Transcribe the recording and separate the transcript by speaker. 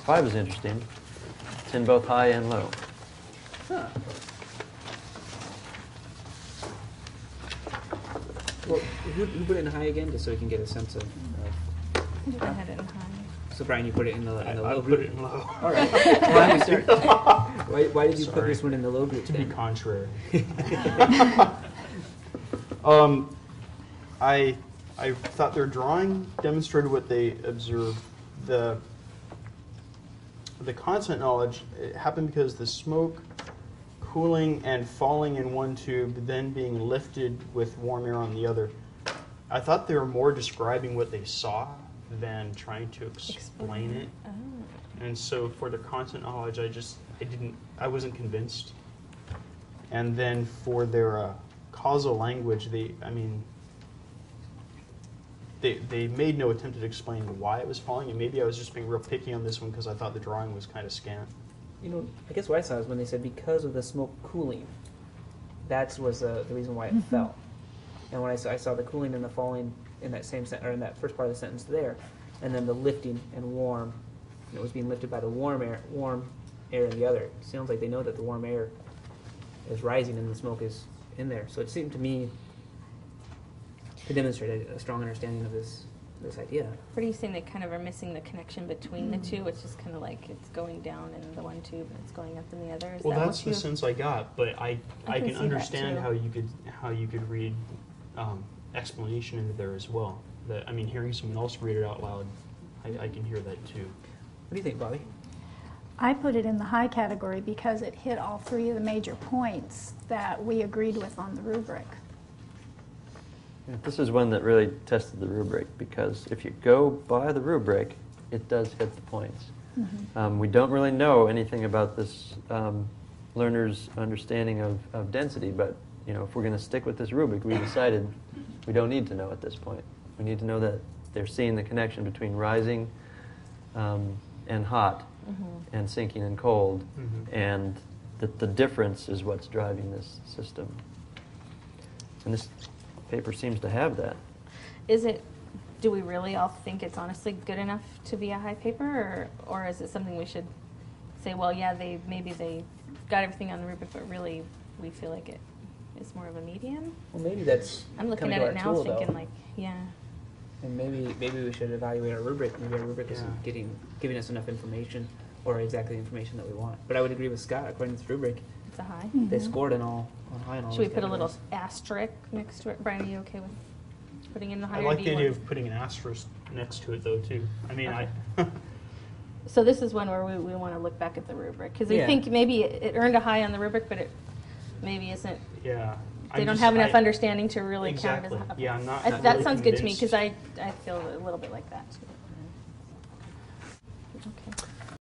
Speaker 1: 5 is interesting. It's in both high and low.
Speaker 2: Huh. Well, who put it in high again, just so we can get a sense of...
Speaker 3: I had it in high.
Speaker 2: So Brian, you put it in the low
Speaker 4: I
Speaker 2: group?
Speaker 4: put it in low.
Speaker 2: All right. Why did you put this one in the low group
Speaker 4: To be
Speaker 2: then?
Speaker 4: contrary. I thought their drawing demonstrated what they observed. The content knowledge, it happened because the smoke cooling and falling in one tube, then being lifted with warm air on the other. I thought they were more describing what they saw than trying to explain it.
Speaker 3: Oh.
Speaker 4: And so for the content knowledge, I wasn't convinced. And then for their causal language, they made no attempt at explaining why it was falling, and maybe I was just being real picky on this one because I thought the drawing was kind of scant.
Speaker 2: You know, I guess what I saw is when they said because of the smoke cooling, that was the reason why it fell. And when I saw the cooling and the falling in that same in that first part of the sentence there, and then the lifting and warm, and it was being lifted by the warm air in the other. It sounds like they know that the warm air is rising and the smoke is in there. So it seemed to me to demonstrate a strong understanding of this idea.
Speaker 3: What are you saying? They kind of are missing the connection between the two. It's just kind of like it's going down in the one tube and it's going up in the other. Is
Speaker 4: Well,
Speaker 3: that
Speaker 4: that's the sense I got, but I
Speaker 3: can
Speaker 4: can
Speaker 3: see that
Speaker 4: understand
Speaker 3: too.
Speaker 4: how you could read explanation into there as well. That I mean, hearing someone else read it out loud, I can hear that too.
Speaker 2: What do you think, Bobby?
Speaker 5: I put it in the high category because it hit all 3 of the major points that we agreed with on the rubric.
Speaker 1: This is one that really tested the rubric, because if you go by the rubric, it does hit the points. We don't really know anything about this learner's understanding of density, but if we're going to stick with this rubric, we decided we don't need to know at this point. We need to know that they're seeing the connection between rising and hot and sinking and cold, and that the difference is what's driving this system. And this paper seems to have that.
Speaker 3: Do we really all think it's honestly good enough to be a high paper, or is it something we should say, well, yeah, maybe they got everything on the rubric, but really we feel like it is more of a medium?
Speaker 2: Well, maybe that's
Speaker 3: I'm looking
Speaker 2: coming
Speaker 3: at
Speaker 2: to
Speaker 3: it
Speaker 2: our
Speaker 3: now
Speaker 2: tool,
Speaker 3: thinking
Speaker 2: though.
Speaker 3: like, yeah.
Speaker 2: And maybe we should evaluate our rubric. Maybe our rubric isn't giving us enough information or exactly the information that we want. But I would agree with Scott. According to this rubric,
Speaker 3: It's a high.
Speaker 2: they scored on high on all.
Speaker 3: Should we
Speaker 2: those
Speaker 3: put a little
Speaker 2: categories.
Speaker 3: asterisk next to it? Brian, are you okay with putting in the high?
Speaker 4: I
Speaker 3: or
Speaker 4: like
Speaker 3: do
Speaker 4: the
Speaker 3: you
Speaker 4: idea
Speaker 3: want-
Speaker 4: of putting an asterisk next to it though too. I mean,
Speaker 3: Okay. So this is one where we want to look back at the rubric, because we
Speaker 2: Yeah.
Speaker 3: think maybe it earned a high on the rubric, but it maybe isn't.
Speaker 4: yeah.
Speaker 3: They don't have enough understanding to really count
Speaker 4: Exactly.
Speaker 3: it as a high.
Speaker 4: Yeah, I'm not
Speaker 3: That
Speaker 4: really
Speaker 3: sounds good to me,
Speaker 4: convinced.
Speaker 3: because I feel a little bit like that too. Okay.